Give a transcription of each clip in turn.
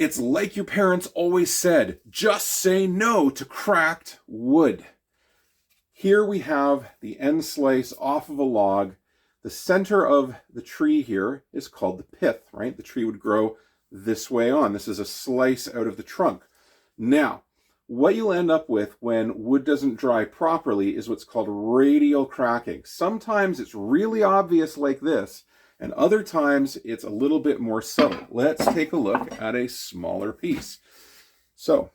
It's like your parents always said, just say no to cracked wood. Here we have the end slice off of a log. The center of the tree here is called the pith, right? The tree would grow this way on. This is a slice out of the trunk. Now, what you'll end up with when wood doesn't dry properly is what's called radial cracking. Sometimes it's really obvious like this, and other times it's a little bit more subtle. Let's take a look at a smaller piece. So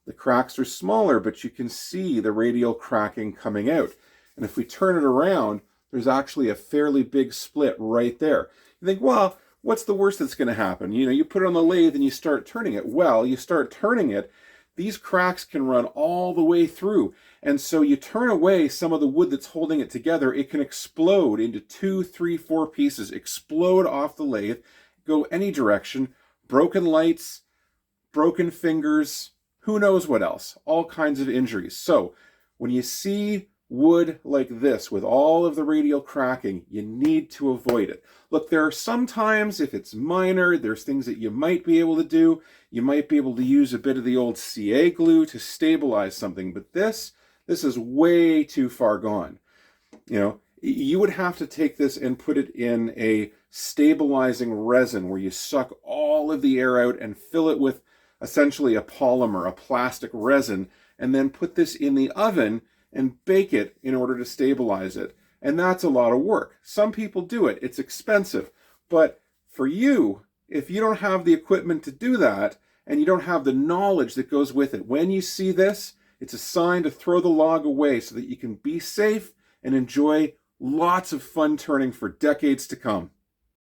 the cracks are smaller, but you can see the radial cracking coming out. And if we turn it around, there's actually a fairly big split right there. You think, well, what's the worst that's going to happen? You know, you put it on the lathe and you start turning it. Well, you start turning it, these cracks can run all the way through. And so you turn away some of the wood that's holding it together, it can explode into 2, 3, 4 pieces, explode off the lathe, go any direction, broken lights, broken fingers, who knows what else, all kinds of injuries. So when you see wood like this with all of the radial cracking, you need to avoid it. Look, there are sometimes, if it's minor, there's things that you might be able to do. You might be able to use a bit of the old CA glue to stabilize something, but this is way too far gone. You know, you would have to take this and put it in a stabilizing resin where you suck all of the air out and fill it with essentially a polymer, a plastic resin, and then put this in the oven and bake it in order to stabilize it. And that's a lot of work. Some people do it. It's expensive. But for you, if you don't have the equipment to do that, and you don't have the knowledge that goes with it, when you see this, it's a sign to throw the log away so that you can be safe and enjoy lots of fun turning for decades to come.